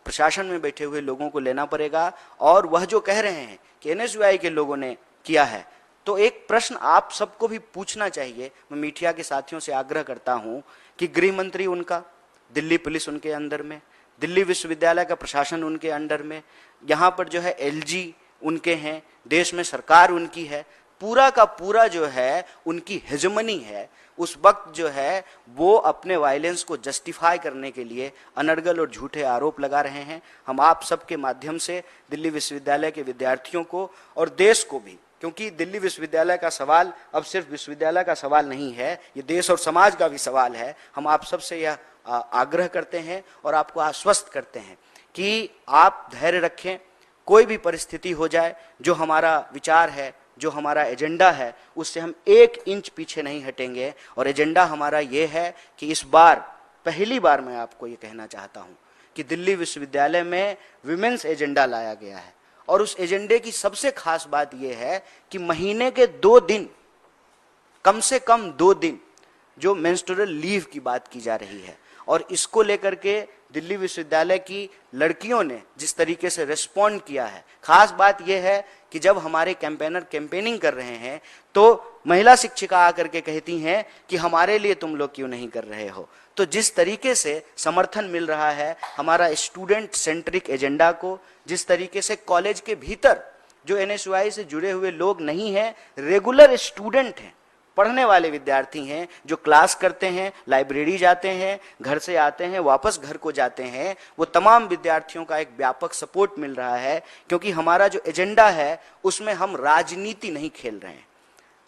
प्रशासन में बैठे हुए लोगों को लेना पड़ेगा। और वह जो कह रहे हैं कि एनएसयूआई के लोगों ने किया है, तो एक प्रश्न आप सबको भी पूछना चाहिए। मैं मीडिया के साथियों से आग्रह करता हूं कि गृह मंत्री उनका, दिल्ली पुलिस उनके अंडर में, दिल्ली विश्वविद्यालय का प्रशासन उनके अंडर में, यहाँ पर जो है एलजी उनके हैं, देश में सरकार उनकी है, पूरा का पूरा जो है उनकी हेजमनी है। उस वक्त जो है वो अपने वायलेंस को जस्टिफाई करने के लिए अनर्गल और झूठे आरोप लगा रहे हैं। हम आप सबके माध्यम से दिल्ली विश्वविद्यालय के विद्यार्थियों को और देश को भी, क्योंकि दिल्ली विश्वविद्यालय का सवाल अब सिर्फ विश्वविद्यालय का सवाल नहीं है, ये देश और समाज का भी सवाल है। हम आप सबसे यह आग्रह करते हैं और आपको आश्वस्त करते हैं कि आप धैर्य रखें, कोई भी परिस्थिति हो जाए, जो हमारा विचार है, जो हमारा एजेंडा है, उससे हम 1 इंच पीछे नहीं हटेंगे। और एजेंडा हमारा ये है कि इस बार पहली बार मैं आपको ये कहना चाहता हूँ कि दिल्ली विश्वविद्यालय में विमेंस एजेंडा लाया गया है। और उस एजेंडे की सबसे खास बात यह है कि महीने के 2 दिन, कम से कम 2 दिन जो मेंस्ट्रुअल लीव की बात की जा रही है, और इसको लेकर के दिल्ली विश्वविद्यालय की लड़कियों ने जिस तरीके से रिस्पॉन्ड किया है। खास बात यह है कि जब हमारे कैंपेनर कैंपेनिंग कर रहे हैं तो महिला शिक्षिका आकर के कहती हैं कि हमारे लिए तुम लोग क्यों नहीं कर रहे हो। तो जिस तरीके से समर्थन मिल रहा है हमारा स्टूडेंट सेंट्रिक एजेंडा को, जिस तरीके से कॉलेज के भीतर जो एनएसयूआई से जुड़े हुए लोग नहीं हैं, रेगुलर स्टूडेंट हैं, पढ़ने वाले विद्यार्थी हैं, जो क्लास करते हैं, लाइब्रेरी जाते हैं, घर से आते हैं, वापस घर को जाते हैं, वो तमाम विद्यार्थियों का एक व्यापक सपोर्ट मिल रहा है। क्योंकि हमारा जो एजेंडा है उसमें हम राजनीति नहीं खेल रहे हैं।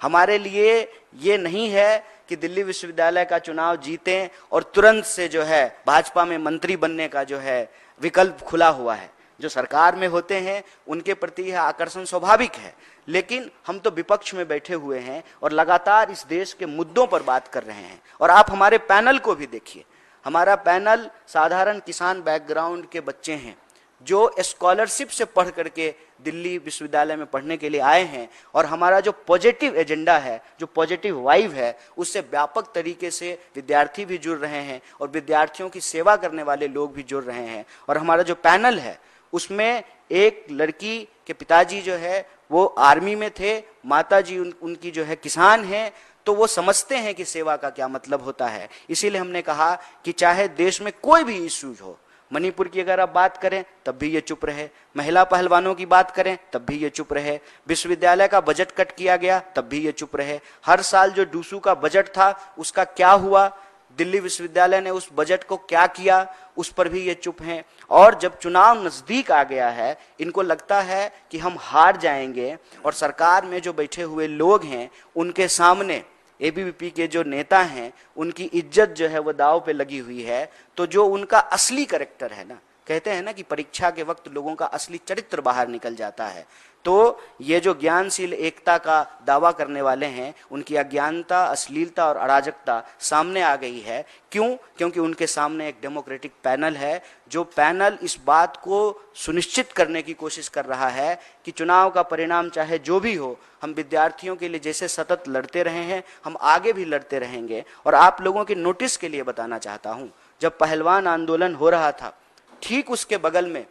हमारे लिए ये नहीं है कि दिल्ली विश्वविद्यालय का चुनाव जीतें और तुरंत से जो है भाजपा में मंत्री बनने का जो है विकल्प खुला हुआ है। जो सरकार में होते हैं उनके प्रति यह आकर्षण स्वाभाविक है, लेकिन हम तो विपक्ष में बैठे हुए हैं और लगातार इस देश के मुद्दों पर बात कर रहे हैं। और आप हमारे पैनल को भी देखिए, हमारा पैनल साधारण किसान बैकग्राउंड के बच्चे हैं जो स्कॉलरशिप से पढ़ करके दिल्ली विश्वविद्यालय में पढ़ने के लिए आए हैं। और हमारा जो पॉजिटिव एजेंडा है, जो पॉजिटिव वाइब है, उससे व्यापक तरीके से विद्यार्थी भी जुड़ रहे हैं और विद्यार्थियों की सेवा करने वाले लोग भी जुड़ रहे हैं। और हमारा जो पैनल है उसमें एक लड़की के पिताजी जो है वो आर्मी में थे, माताजी उनकी जो है किसान हैं, तो वो समझते हैं कि सेवा का क्या मतलब होता है। इसीलिए हमने कहा कि चाहे देश में कोई भी इश्यूज हो, मणिपुर की अगर आप बात करें तब भी ये चुप रहे, महिला पहलवानों की बात करें तब भी ये चुप रहे, विश्वविद्यालय का बजट कट किया गया तब भी ये चुप रहे, हर साल जो डूसू का बजट था उसका क्या हुआ, दिल्ली विश्वविद्यालय ने उस बजट को क्या किया, उस पर भी ये चुप हैं। और जब चुनाव नजदीक आ गया है, इनको लगता है कि हम हार जाएंगे और सरकार में जो बैठे हुए लोग हैं उनके सामने एबीवीपी के जो नेता हैं उनकी इज्जत जो है वो दांव पे लगी हुई है। तो जो उनका असली कैरेक्टर है ना, कहते हैं ना कि परीक्षा के वक्त लोगों का असली चरित्र बाहर निकल जाता है, तो ये जो ज्ञानशील एकता का दावा करने वाले हैं उनकी अज्ञानता, अश्लीलता और अराजकता सामने आ गई है। क्यों? क्योंकि उनके सामने एक डेमोक्रेटिक पैनल है, जो पैनल इस बात को सुनिश्चित करने की कोशिश कर रहा है कि चुनाव का परिणाम चाहे जो भी हो, हम विद्यार्थियों के लिए जैसे सतत लड़ते रहे हैं हम आगे भी लड़ते रहेंगे। और आप लोगों के नोटिस के लिए बताना चाहता हूं, जब पहलवान आंदोलन हो रहा था ठीक उसके बगल में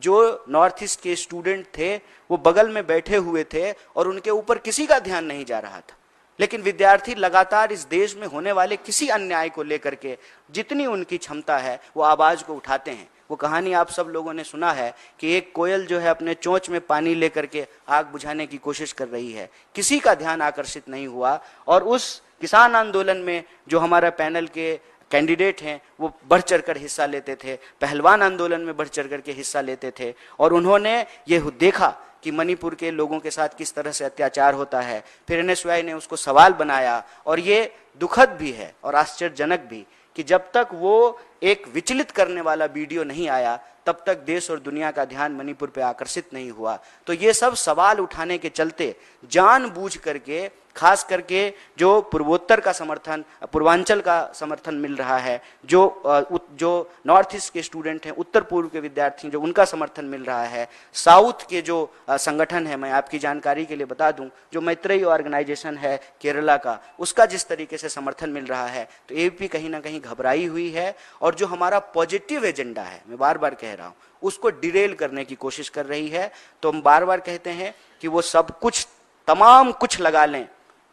जो नॉर्थ ईस्ट के स्टूडेंट थे वो बगल में बैठे हुए थे और उनके ऊपर किसी का ध्यान नहीं जा रहा था। लेकिन विद्यार्थी लगातार इस देश में होने वाले किसी अन्याय को लेकर के जितनी उनकी क्षमता है वो आवाज को उठाते हैं। वो कहानी आप सब लोगों ने सुना है कि एक कोयल जो है अपने चोंच में पानी लेकर के आग बुझाने की कोशिश कर रही है, किसी का ध्यान आकर्षित नहीं हुआ। और उस किसान आंदोलन में जो हमारा पैनल के कैंडिडेट हैं वो बढ़ चढ़कर हिस्सा लेते थे, पहलवान आंदोलन में बढ़ चढ़ करके हिस्सा लेते थे, और उन्होंने ये देखा कि मणिपुर के लोगों के साथ किस तरह से अत्याचार होता है। फिर एनएसयूआई ने उसको सवाल बनाया, और ये दुखद भी है और आश्चर्यजनक भी कि जब तक वो एक विचलित करने वाला वीडियो नहीं आया तब तक देश और दुनिया का ध्यान मणिपुर पे आकर्षित नहीं हुआ। तो ये सब सवाल उठाने के चलते जानबूझ करके खास करके जो पूर्वोत्तर का समर्थन, पूर्वांचल का समर्थन मिल रहा है, जो नॉर्थ ईस्ट के स्टूडेंट हैं, उत्तर पूर्व के विद्यार्थी जो उनका समर्थन मिल रहा है, साउथ के जो संगठन है, मैं आपकी जानकारी के लिए बता दूं, जो मैत्रेयी ऑर्गेनाइजेशन है केरला का, उसका जिस तरीके से समर्थन मिल रहा है, तो एबीवीपी कहीं ना कहीं घबराई हुई है और जो हमारा पॉजिटिव एजेंडा है, मैं बार बार कह रहा हूं, उसको डिरेल करने की कोशिश कर रही है। तो हम बार बार कहते हैं कि वो सब कुछ, तमाम कुछ लगा लें,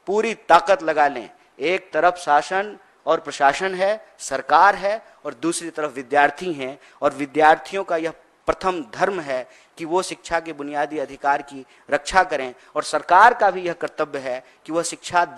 पूरी ताकत लगा लें। एक तरफ शासन और प्रशासन है, सरकार है, और दूसरी तरफ विद्यार्थी हैं, और विद्यार्थियों का यह प्रथम धर्म है कि वो शिक्षा के बुनियादी अधिकार की रक्षा करें, और सरकार का भी यह कर्तव्य है कि वह शिक्षा